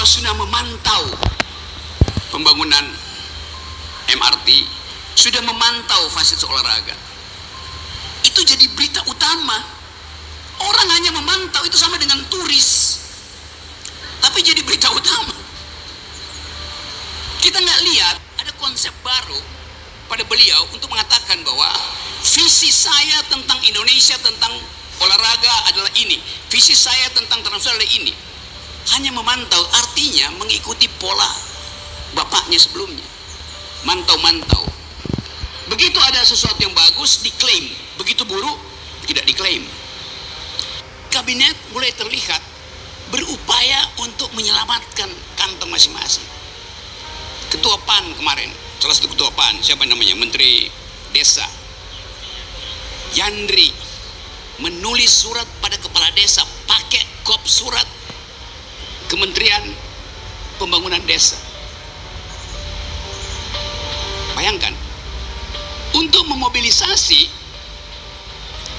sudah memantau pembangunan MRT, sudah memantau fasilitas olahraga. Itu jadi berita utama. Orang hanya memantau, itu sama dengan turis, tapi jadi berita utama. Kita nggak lihat ada konsep baru pada beliau untuk mengatakan bahwa visi saya tentang Indonesia, tentang olahraga adalah ini, visi saya tentang transnasional adalah ini. Hanya memantau, artinya mengikuti pola bapaknya sebelumnya, mantau-mantau. Begitu ada sesuatu yang bagus diklaim, begitu buruk tidak diklaim. Kabinet mulai terlihat berupaya untuk menyelamatkan kantong masing-masing. Ketua PAN kemarin, salah satu ketua PAN, siapa namanya, Menteri Desa Yandri, menulis surat pada kepala desa pakai kop surat Kementerian Pembangunan Desa. Bayangkan, untuk memobilisasi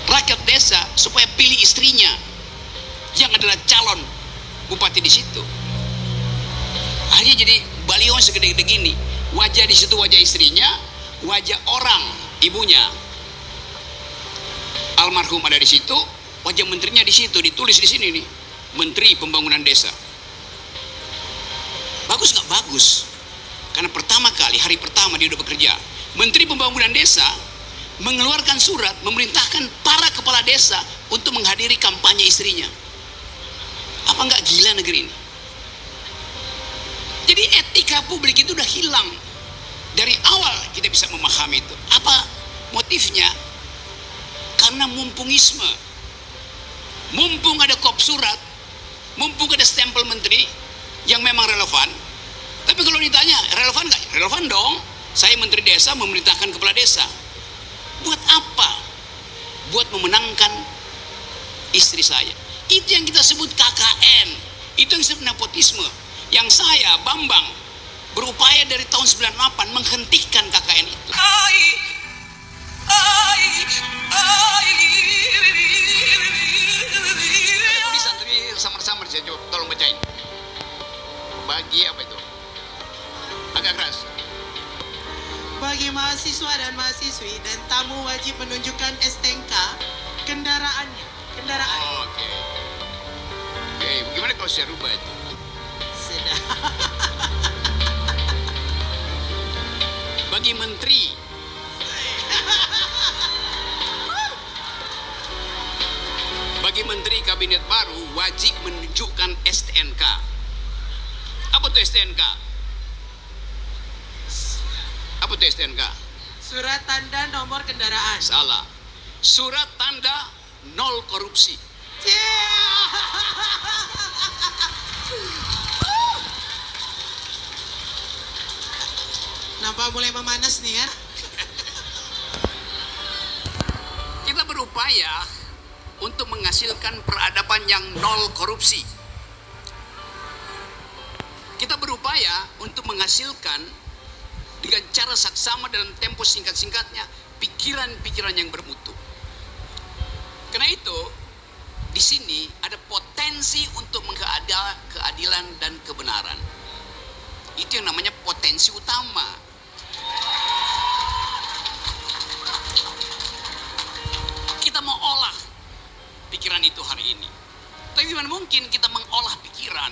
rakyat desa supaya pilih istrinya yang adalah calon bupati di situ. Akhirnya jadi baliho segede-gede gini, wajah di situ wajah istrinya, wajah orang ibunya almarhum ada di situ, wajah menterinya di situ, ditulis di sini nih, Menteri Pembangunan Desa. Bagus nggak? Bagus. Karena pertama kali, hari pertama dia udah bekerja, Menteri Pembangunan Desa mengeluarkan surat memerintahkan para kepala desa untuk menghadiri kampanye istrinya. Apa nggak gila negeri ini? Jadi etika publik itu udah hilang. Dari awal kita bisa memahami itu. Apa motifnya? Karena mumpungisme. Mumpung ada kop surat, mumpung ada stempel menteri yang memang relevan. Tapi kalau ditanya, relevan nggak? Relevan dong. Saya menteri desa memerintahkan kepala desa. Buat apa? Buat memenangkan istri saya. Itu yang kita sebut KKN. Itu yang disebut nepotisme. Yang saya, Bambang, berupaya dari tahun 98 menghentikan KKN itu. Ada tulisan tapi samar-samar, saya coba tolong bacain. Bagi apa itu? Agak keras. Bagi mahasiswa dan mahasiswi dan tamu wajib menunjukkan STNK kendaraannya. Oh, Oke, bagaimana kalau saya rubah itu? Sudah. Bagi menteri kabinet baru wajib menunjukkan STNK. Apa tuh STNK? Apa tuh STNK? Surat tanda nomor kendaraan. Salah. Surat tanda nol korupsi. Nampak mulai memanas nih ya. Kita berupaya untuk menghasilkan peradaban yang nol korupsi. Kita berupaya untuk menghasilkan dengan cara saksama dalam tempo singkat-singkatnya pikiran-pikiran yang bermutu. Karena itu, di sini ada potensi untuk keadilan dan kebenaran. Itu yang namanya potensi utama. Kita mau olah pikiran itu hari ini. Tapi gimana mungkin kita mengolah pikiran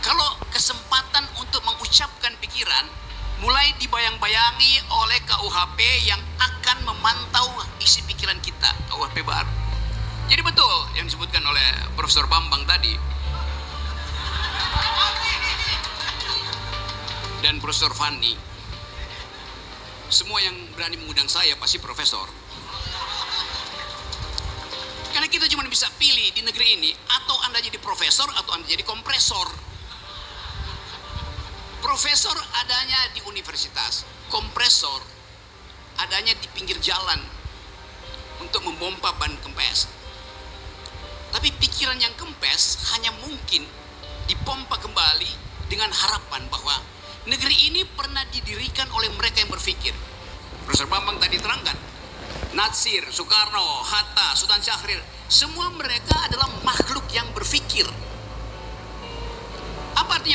kalau kesempatan untuk mengucapkan pikiran mulai dibayang-bayangi oleh KUHP yang akan memantau isi pikiran kita, KUHP baru. Jadi betul yang disebutkan oleh Profesor Bambang tadi dan Profesor Fanny. Semua yang berani mengundang saya pasti profesor. Karena kita cuma bisa pilih di negeri ini, atau Anda jadi profesor atau Anda jadi kompresor. Profesor adanya di universitas, kompresor adanya di pinggir jalan untuk membompa ban kempes. Tapi pikiran yang kempes hanya mungkin dipompa kembali dengan harapan bahwa negeri ini pernah didirikan oleh mereka yang berpikir. Profesor Bambang tadi terangkan, Natsir, Soekarno, Hatta, Sultan Syahrir, semua mereka adalah makhluk yang berpikir.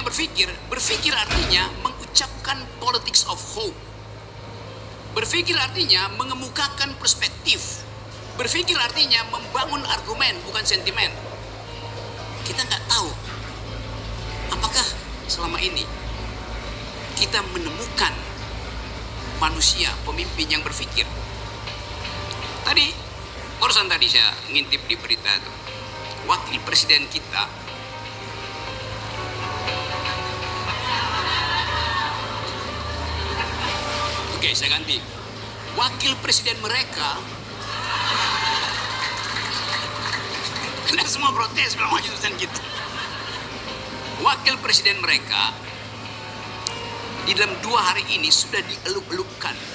berpikir, berpikir artinya mengucapkan politics of hope. Berpikir artinya mengemukakan perspektif. Berpikir artinya membangun argumen, bukan sentimen. Kita nggak tahu apakah selama ini kita menemukan manusia, pemimpin yang berpikir. Barusan tadi saya ngintip di berita itu, wakil presiden kita oke, saya ganti. Wakil presiden mereka, karena semua protes bilang maju gitu. Wakil presiden mereka di dalam 2 hari ini sudah dieluk-elukkan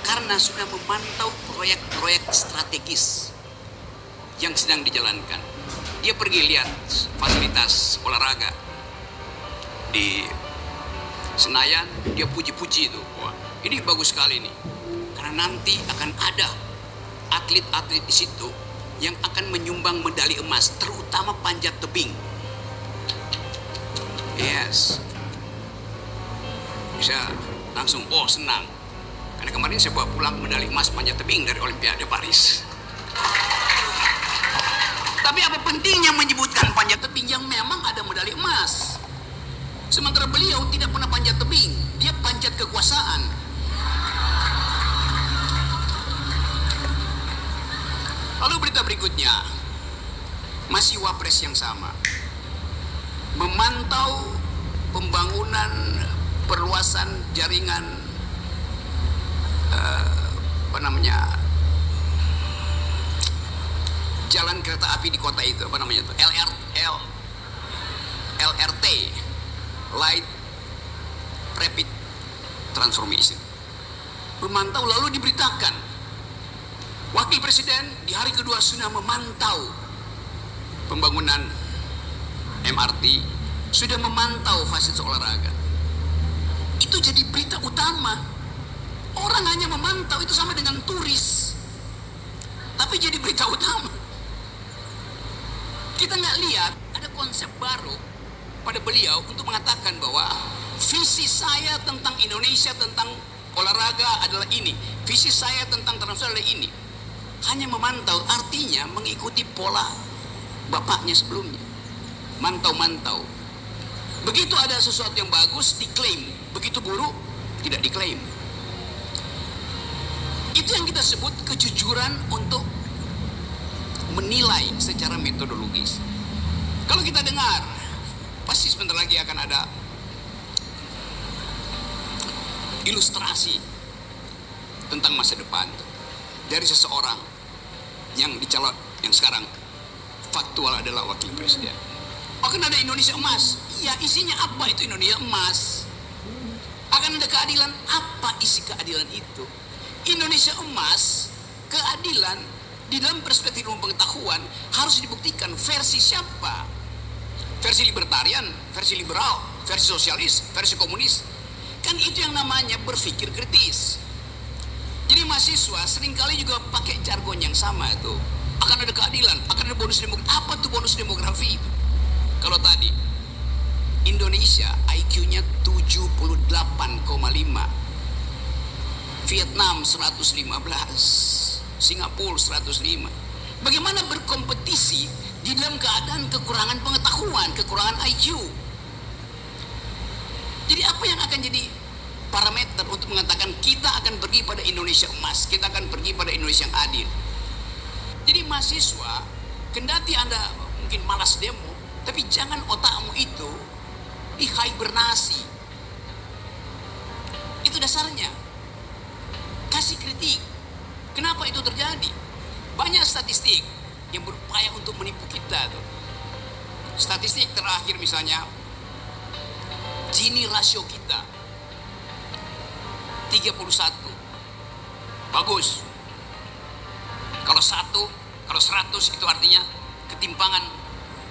karena sudah memantau proyek-proyek strategis yang sedang dijalankan. Dia pergi lihat fasilitas olahraga di Senayan, dia puji-puji itu. Wah, ini bagus sekali nih. Karena nanti akan ada atlet-atlet di situ yang akan menyumbang medali emas, terutama panjat tebing. Yes. Bisa langsung, senang. Karena kemarin saya bawa pulang medali emas panjat tebing dari Olimpiade Paris. Tapi apa pentingnya menyebutkan panjat tebing yang memang ada medali emas? Sementara beliau tidak pernah panjat tebing, dia panjat kekuasaan. Lalu berita berikutnya, masih wapres yang sama, memantau pembangunan perluasan jaringan jalan kereta api di kota itu, LRT, Light Rapid Transformation. Memantau, lalu diberitakan wakil presiden di hari kedua sudah memantau pembangunan MRT, sudah memantau fasilitas olahraga. Itu jadi berita utama. Orang hanya memantau, itu sama dengan turis, tapi jadi berita utama. Kita nggak lihat ada konsep baru pada beliau untuk mengatakan bahwa visi saya tentang Indonesia, tentang olahraga adalah ini, visi saya tentang transnasional adalah ini. Hanya memantau, artinya mengikuti pola bapaknya sebelumnya, mantau-mantau. Begitu ada sesuatu yang bagus diklaim, begitu buruk tidak diklaim. Itu yang kita sebut kejujuran untuk menilai secara metodologis. Kalau kita dengar, pasti sebentar lagi akan ada ilustrasi tentang masa depan dari seseorang yang dicalon, yang sekarang faktual adalah wakil presiden. Akan ada Indonesia emas. Ya, isinya apa itu Indonesia emas? Akan ada keadilan, apa isi keadilan itu? Indonesia emas, keadilan di dalam perspektif ilmu pengetahuan harus dibuktikan versi siapa? Versi libertarian, versi liberal, versi sosialis, versi komunis. Kan itu yang namanya berpikir kritis. Jadi mahasiswa seringkali juga pakai jargon yang sama itu. Akan ada keadilan, akan ada bonus demografi. Apa tuh bonus demografi itu? Kalau tadi Indonesia IQ-nya 78,5, Vietnam 115, Singapura 105. Bagaimana berkompetisi di dalam keadaan kekurangan pengetahuan, kekurangan IQ? Jadi apa yang akan jadi parameter untuk mengatakan kita akan pergi pada Indonesia emas, kita akan pergi pada Indonesia yang adil? Jadi mahasiswa, kendati Anda mungkin malas demo, tapi jangan otakmu itu dihibernasi. Itu dasarnya. Kasih kritik. Kenapa itu terjadi? Banyak statistik yang berupaya untuk menipu kita tuh. Statistik terakhir misalnya, Gini rasio kita 31. Bagus. Kalau 100 itu artinya ketimpangan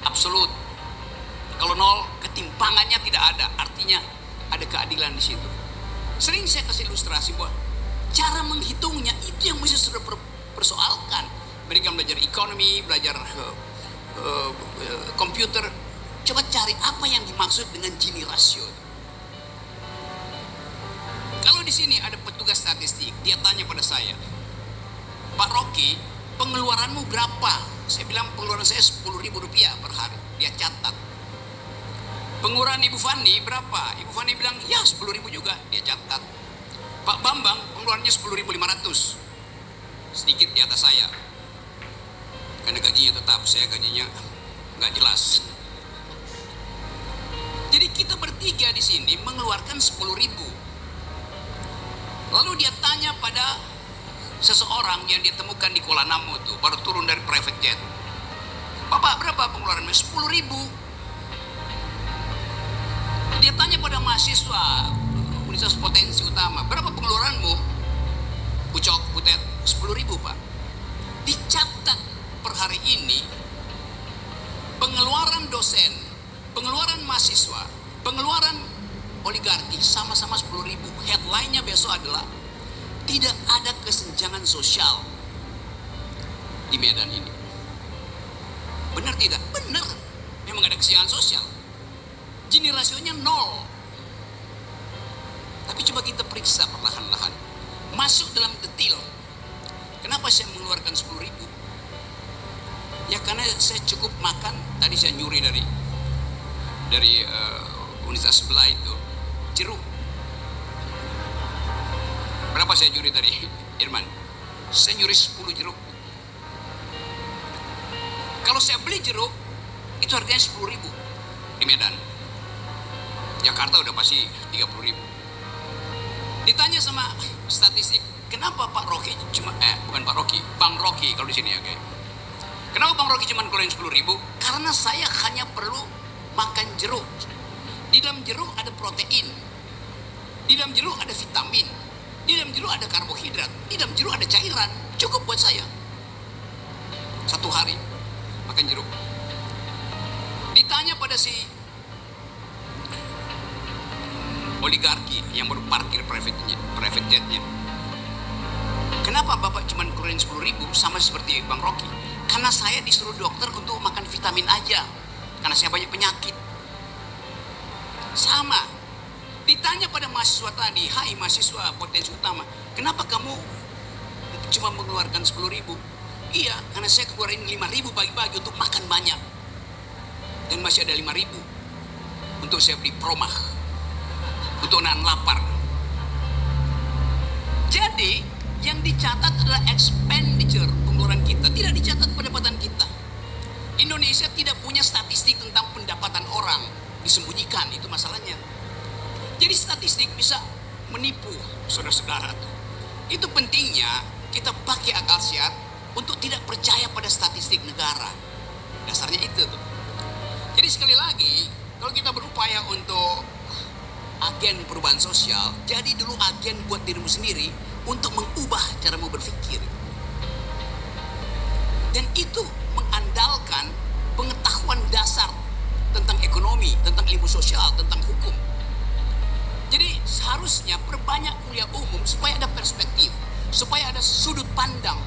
absolut. Kalau 0, ketimpangannya tidak ada, artinya ada keadilan di situ. Sering saya kasih ilustrasi bahwa cara menghitungnya itu yang mesti sudah persoalkan. Mereka belajar ekonomi, belajar komputer, Coba cari apa yang dimaksud dengan Gini rasio. Kalau di sini ada petugas statistik, dia tanya pada saya, Pak Rocky, pengeluaranmu berapa? Saya bilang pengeluaran saya Rp10.000 per hari. Dia catat. Pengeluaran Ibu Fani berapa? Ibu Fani bilang, ya 10.000 juga. Dia catat. Pak Bambang pengeluarannya 10.500. Sedikit di atas saya. Karena gajinya tetap, saya gajinya nggak jelas. Jadi kita bertiga di sini mengeluarkan 10.000. Lalu dia tanya pada seseorang yang dia temukan di Kuala Namu tuh, baru turun dari private jet. Bapak berapa pengeluarannya? 10.000. Dia tanya pada mahasiswa Universitas Potensi Utama, berapa pengeluaranmu? Pucok, Butet, 10.000 Pak. Dicatat per hari ini, pengeluaran dosen, pengeluaran mahasiswa, pengeluaran oligarki sama-sama 10.000. Headline-nya besok adalah tidak ada kesenjangan sosial di Medan ini. Benar tidak? Benar. Memang ada kesenjangan sosial. Gini rasionya 0. Tapi coba kita periksa perlahan-lahan. Masuk dalam detail. Kenapa saya mengeluarkan 10.000? Ya karena saya cukup makan. Tadi saya nyuri dari universitas sebelah itu jeruk. Berapa saya nyuri tadi, Irman? Saya nyuri 10 jeruk. Kalau saya beli jeruk, itu harganya 10.000 di Medan. Jakarta udah pasti 30.000. Ditanya sama statistik, kenapa Pak Rocky cuma bukan Pak Rocky, Bang Rocky kalau di sini ya, okay? Kenapa Bang Rocky cuma keluarin 10.000? Karena saya hanya perlu makan jeruk. Di dalam jeruk ada protein. Di dalam jeruk ada vitamin. Di dalam jeruk ada karbohidrat. Di dalam jeruk ada cairan. Cukup buat saya. Satu hari makan jeruk. Ditanya pada si oligarki yang baru parkir private jetnya, kenapa Bapak cuma keluarin 10.000 sama seperti Bang Rocky? Karena saya disuruh dokter untuk makan vitamin aja. Karena saya banyak penyakit. Sama. Ditanya pada mahasiswa tadi, hai mahasiswa Potensi Utama, kenapa kamu cuma mengeluarkan 10.000? Iya, karena saya keluarin 5.000 pagi-pagi untuk makan banyak. Dan masih ada 5.000 untuk saya beli promah. Untuk nahan lapar. Jadi, yang dicatat adalah expenditure pengeluaran kita, tidak dicatat pendapatan kita. Indonesia tidak punya statistik tentang pendapatan orang, disembunyikan, itu masalahnya. Jadi statistik bisa menipu saudara-saudara. Itu pentingnya kita pakai akal sehat untuk tidak percaya pada statistik negara. Dasarnya itu tuh. Jadi sekali lagi, kalau kita berupaya untuk agen perubahan sosial, jadi dulu agen buat dirimu sendiri untuk mengubah caramu berpikir. Dan itu mengandalkan pengetahuan dasar tentang ekonomi, tentang ilmu sosial, tentang hukum. Jadi seharusnya perbanyak kuliah umum supaya ada perspektif, supaya ada sudut pandang.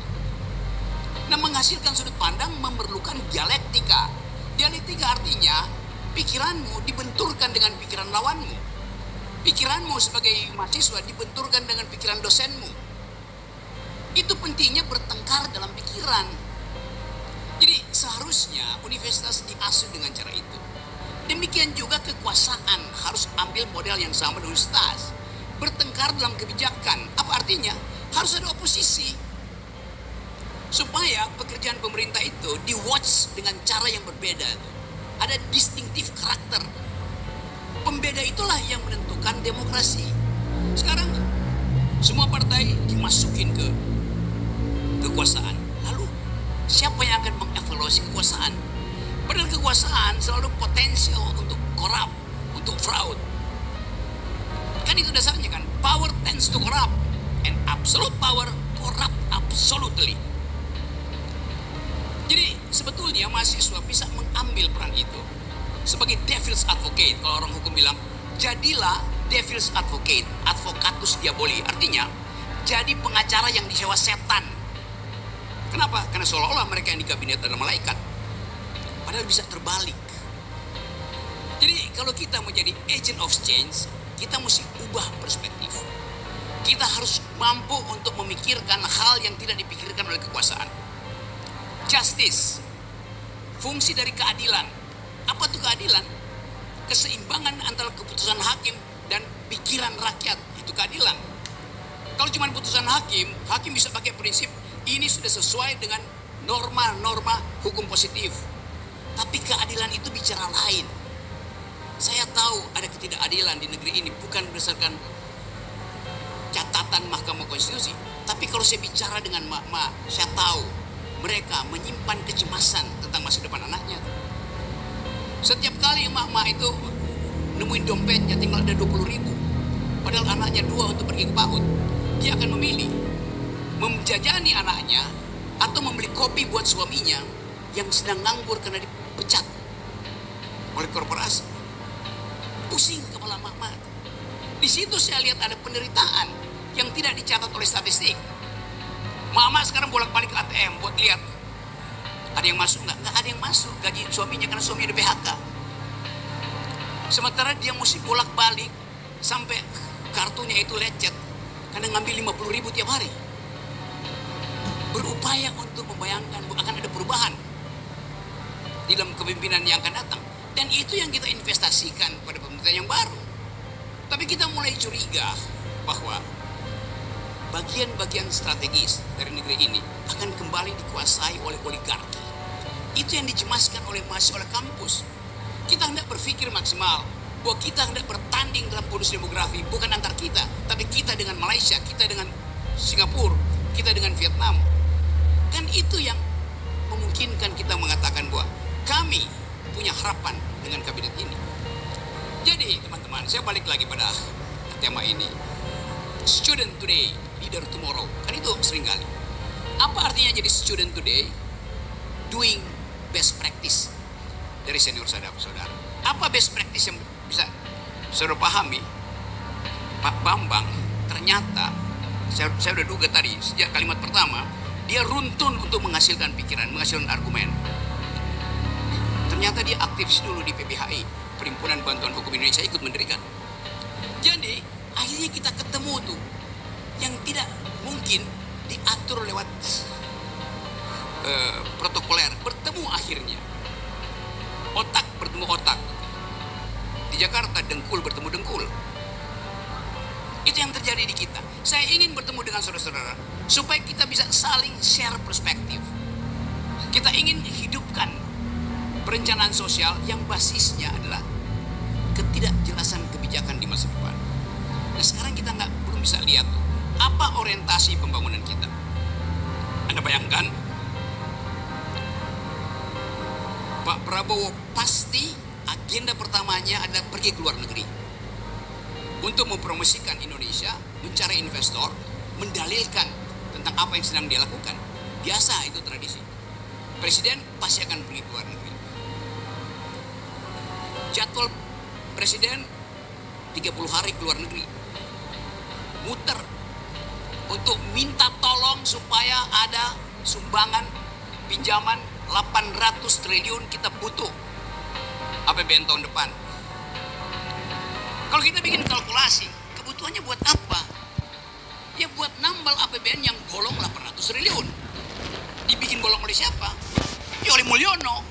Nah, menghasilkan sudut pandang memerlukan dialektika. Dialektika artinya pikiranmu dibenturkan dengan pikiran lawanmu. Pikiranmu sebagai mahasiswa dibenturkan dengan pikiran dosenmu. Itu pentingnya bertengkar dalam pikiran. Jadi seharusnya universitas diasuh dengan cara itu. Demikian juga kekuasaan harus ambil model yang sama dengan universitas. Bertengkar dalam kebijakan. Apa artinya? Harus ada oposisi. Supaya pekerjaan pemerintah itu di-watch dengan cara yang berbeda. Ada distinctive karakter. Pembeda itulah yang menentukan demokrasi. Sekarang semua partai dimasukin ke kekuasaan. Lalu siapa yang akan mengevaluasi kekuasaan? Padahal kekuasaan selalu potensial untuk korup, untuk fraud. Kan itu dasarnya kan. Power tends to corrupt. And absolute power corrupt absolutely. Jadi sebetulnya mahasiswa bisa mengambil peran itu. Sebagai devil's advocate, kalau orang hukum bilang, jadilah devil's advocate, advocatus diaboli. Artinya, jadi pengacara yang disewa setan. Kenapa? Karena seolah-olah mereka yang di kabinet adalah malaikat. Padahal bisa terbalik. Jadi kalau kita menjadi agent of change, kita mesti ubah perspektif. Kita harus mampu untuk memikirkan hal yang tidak dipikirkan oleh kekuasaan. Justice, fungsi dari keadilan. Apa itu keadilan? Keseimbangan antara keputusan hakim dan pikiran rakyat, itu keadilan. Kalau cuma putusan hakim, hakim bisa pakai prinsip ini sudah sesuai dengan norma-norma hukum positif. Tapi keadilan itu bicara lain. Saya tahu ada ketidakadilan di negeri ini bukan berdasarkan catatan Mahkamah Konstitusi. Tapi kalau saya bicara dengan mak-mak, saya tahu mereka menyimpan kecemasan tentang masa depan anaknya. Setiap kali mak-mak itu nemuin dompetnya tinggal ada 20.000, padahal anaknya 2 untuk pergi ke PAUD, dia akan memilih menjajani anaknya atau membeli kopi buat suaminya yang sedang nganggur karena dipecat oleh korporasi. Pusing kepala mak-mak. Di situ saya lihat ada penderitaan yang tidak dicatat oleh statistik. Mak-mak sekarang bolak-balik ke ATM buat lihat ada yang masuk nggak? Nggak ada yang masuk gaji suaminya karena suaminya di PHK. Sementara dia mesti bolak-balik sampai kartunya itu lecet karena ngambil 50.000 tiap hari. Berupaya untuk membayangkan akan ada perubahan di dalam kepemimpinan yang akan datang. Dan itu yang kita investasikan pada pemerintahan yang baru. Tapi kita mulai curiga bahwa bagian-bagian strategis dari negeri ini akan kembali dikuasai oleh oligarki. Itu yang dicemaskan oleh mahasiswa oleh kampus. Kita hendak berpikir maksimal bahwa kita hendak bertanding dalam bonus demografi, bukan antar kita, tapi kita dengan Malaysia, kita dengan Singapura, kita dengan Vietnam. Kan itu yang memungkinkan kita mengatakan bahwa kami punya harapan dengan kabinet ini. Jadi teman-teman, saya balik lagi pada tema ini. Student today, leader tomorrow. Kan itu sering kali. Apa artinya jadi student today? Doing best practice dari senior saudara-saudara. Apa best practice yang bisa saudara pahami? Pak Bambang ternyata, saya sudah duga tadi, sejak kalimat pertama, dia runtun untuk menghasilkan pikiran, menghasilkan argumen. Ternyata dia aktif dulu di PBHI, Perhimpunan Bantuan Hukum Indonesia, ikut mendirikan. Jadi akhirnya kita ketemu tuh yang tidak mungkin diatur lewat protokoler, bertemu akhirnya. Otak bertemu otak. Di Jakarta dengkul bertemu dengkul. Itu yang terjadi di kita. Saya ingin bertemu dengan saudara-saudara supaya kita bisa saling share perspektif. Kita ingin hidupkan perencanaan sosial yang basisnya adalah ketidakjelasan kebijakan di masa depan. Nah sekarang kita belum bisa lihat apa orientasi pembangunan kita. Anda bayangkan Pak Prabowo pasti agenda pertamanya adalah pergi ke luar negeri untuk mempromosikan Indonesia, mencari investor, mendalilkan tentang apa yang sedang dia lakukan. Biasa itu tradisi. Presiden pasti akan pergi ke luar negeri. Jadwal presiden 30 hari ke luar negeri, muter untuk minta tolong supaya ada sumbangan pinjaman 800 triliun kita butuh APBN tahun depan. Kalau kita bikin kalkulasi, kebutuhannya buat apa? Ya buat nambal APBN yang bolong 800 triliun. Dibikin bolong oleh siapa? Ya oleh Mulyono.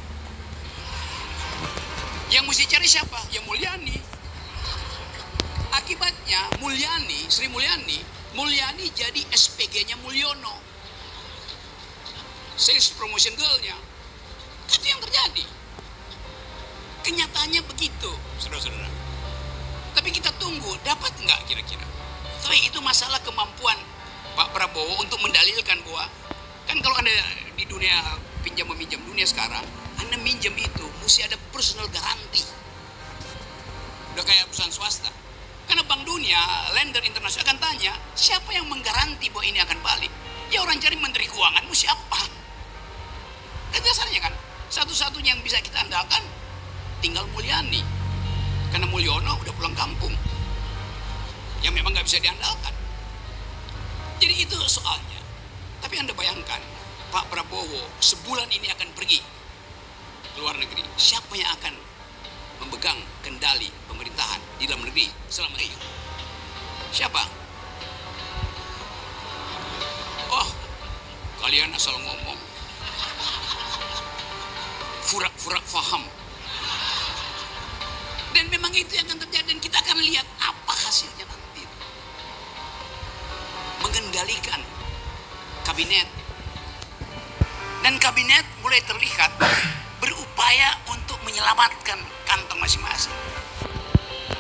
Yang mesti cari siapa? Ya Mulyani. Akibatnya Mulyani, Sri Mulyani jadi SPG-nya Mulyono. Sales promotion girl-nya. Itu yang terjadi. Kenyataannya begitu, saudara-saudara. Tapi kita tunggu, dapat nggak kira-kira? Tapi itu masalah kemampuan Pak Prabowo untuk mendalilkan bahwa kan kalau Anda di dunia pinjam-meminjam dunia sekarang, Anda minjem itu mesti ada personal garanti. Udah kayak perusahaan swasta. Karena Bank Dunia, lender internasional akan tanya, siapa yang menggaranti bahwa ini akan balik? Ya orang cari Menteri Keuangan, siapa? Kan dasarnya kan, satu-satunya yang bisa kita andalkan tinggal Mulyani. Karena Mulyono udah pulang kampung. Yang memang nggak bisa diandalkan. Jadi itu soalnya. Tapi Anda bayangkan, Pak Prabowo sebulan ini akan pergi ke luar negeri. Siapa yang akan memegang kendali pemerintahan di dalam negeri selama ini. Siapa? Oh, kalian asal ngomong. Furak-furak faham. Dan memang itu yang akan terjadi, dan kita akan lihat apa hasilnya nanti. Mengendalikan kabinet. Dan kabinet mulai terlihat berupaya untuk menyelamatkan kantong masing-masing.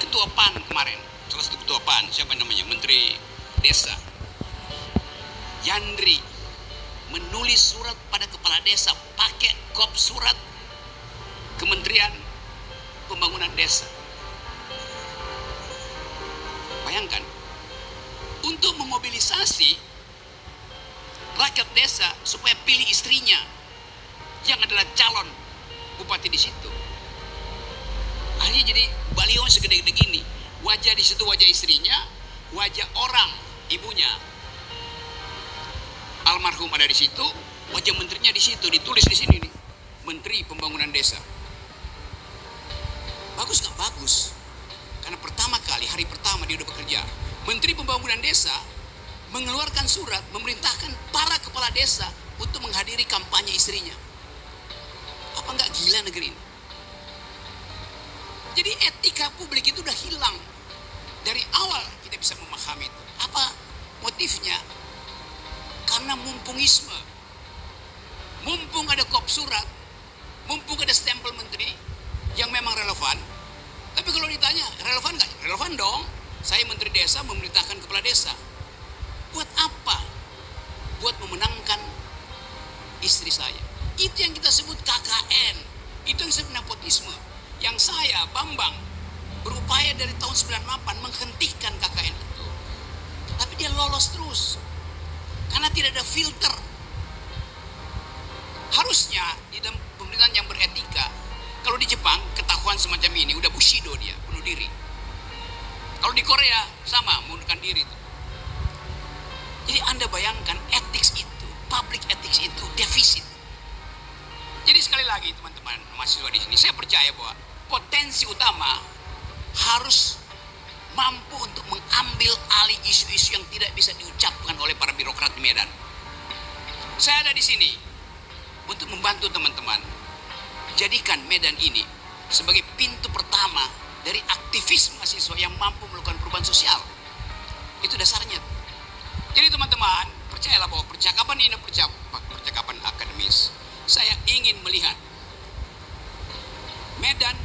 Ketua PAN kemarin, salah satu ketua PAN, siapa namanya? Menteri Desa. Yandri menulis surat pada kepala desa pakai kop surat Kementerian Pembangunan Desa. Bayangkan, untuk memobilisasi rakyat desa supaya pilih istrinya yang adalah calon bupati di situ. Akhirnya jadi baliho segede-gede gini. Wajah di situ wajah istrinya, wajah orang ibunya. Almarhum ada di situ, wajah menterinya di situ, ditulis di sini nih. Menteri Pembangunan Desa. Bagus nggak? Bagus. Karena pertama kali, hari pertama dia udah bekerja. Menteri Pembangunan Desa mengeluarkan surat memerintahkan para kepala desa untuk menghadiri kampanye istrinya. Apa nggak gila negeri ini? Jadi etika publik itu udah hilang. Dari awal kita bisa memahami itu. Apa motifnya? Karena mumpungisme. Mumpung ada kop surat, mumpung ada stempel menteri yang memang relevan. Tapi kalau ditanya, relevan nggak? Relevan dong. Saya menteri desa memerintahkan kepala desa. Buat apa? Buat memenangkan istri saya. Itu yang kita sebut KKN. Itu yang disebut nepotisme. Yang saya, Bambang, berupaya dari tahun 98 menghentikan KKN itu. Tapi dia lolos terus. Karena tidak ada filter. Harusnya di dalam pemerintahan yang beretika, kalau di Jepang ketahuan semacam ini udah bushido dia, bunuh diri. Kalau di Korea sama, mengundurkan diri itu. Jadi Anda bayangkan ethics itu, public ethics itu defisit. Jadi sekali lagi teman-teman mahasiswa di sini, saya percaya bahwa potensi utama harus mampu untuk mengambil alih isu-isu yang tidak bisa diucapkan oleh para birokrat di Medan. Saya ada di sini untuk membantu teman-teman. Jadikan Medan ini sebagai pintu pertama dari aktivis mahasiswa yang mampu melakukan perubahan sosial. Itu dasarnya. Jadi teman-teman, percayalah bahwa percakapan ini percakapan akademis. Saya ingin melihat Medan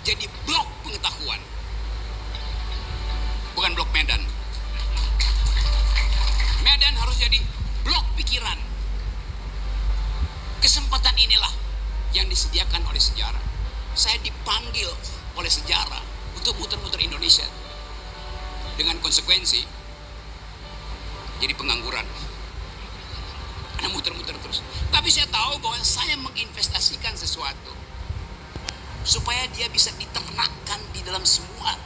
jadi blok pengetahuan. Bukan blok Medan. Medan harus jadi blok pikiran. Kesempatan inilah yang disediakan oleh sejarah. Saya dipanggil oleh sejarah untuk muter-muter Indonesia. Dengan konsekuensi jadi pengangguran. Karena muter-muter terus. Tapi saya tahu bahwa saya menginvestasikan sesuatu supaya dia bisa diternakkan di dalam semua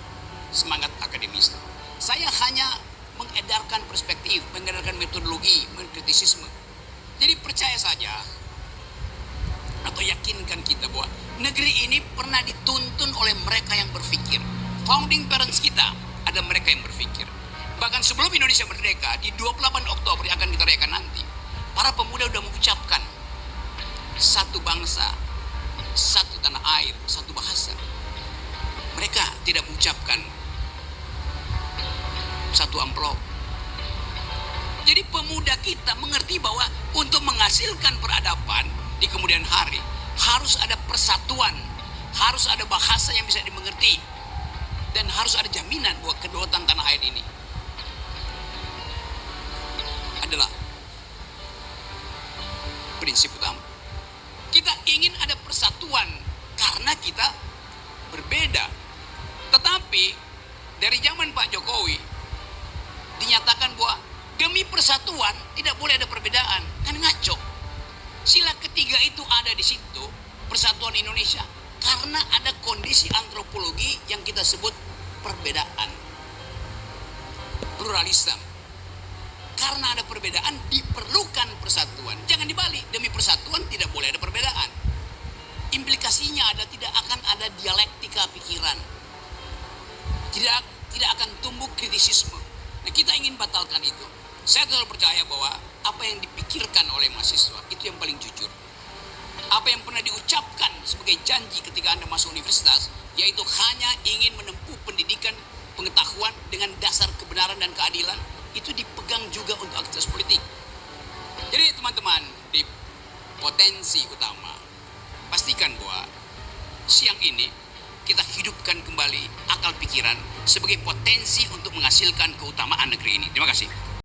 semangat akademis. Saya hanya mengedarkan perspektif, mengedarkan metodologi, mengkritisisme. Jadi percaya saja atau yakinkan kita bahwa negeri ini pernah dituntun oleh mereka yang berpikir. Founding parents kita ada mereka yang berpikir. Bahkan sebelum Indonesia merdeka, di 28 Oktober yang akan kita rayakan nanti, para pemuda sudah mengucapkan satu bangsa, satu tanah air, satu bahasa. Mereka tidak mengucapkan satu amplop. Jadi pemuda kita mengerti bahwa untuk menghasilkan peradaban di kemudian hari harus ada persatuan, harus ada bahasa yang bisa dimengerti, dan harus ada jaminan bahwa kedaulatan tanah air ini adalah prinsip utama. Kita ingin ada persatuan karena kita berbeda. Tetapi dari zaman Pak Jokowi dinyatakan bahwa demi persatuan tidak boleh ada perbedaan. Kan ngaco. Sila ketiga itu ada di situ, persatuan Indonesia, karena ada kondisi antropologi yang kita sebut perbedaan. Pluralisme. Karena ada perbedaan diperlukan persatuan. Jangan dibalik, demi persatuan tidak boleh ada perbedaan. implikasinya adalah tidak akan ada dialektika pikiran. Tidak akan tumbuh kritisisme. Nah, kita ingin batalkan itu. Saya selalu percaya bahwa apa yang dipikirkan oleh mahasiswa itu yang paling jujur. Apa yang pernah diucapkan sebagai janji ketika Anda masuk universitas, yaitu hanya ingin menempuh pendidikan pengetahuan dengan dasar kebenaran dan keadilan, itu dipegang juga untuk aktivitas politik. Jadi teman-teman, di potensi utama, pastikan bahwa siang ini kita hidupkan kembali akal pikiran sebagai potensi untuk menghasilkan keutamaan negeri ini. Terima kasih.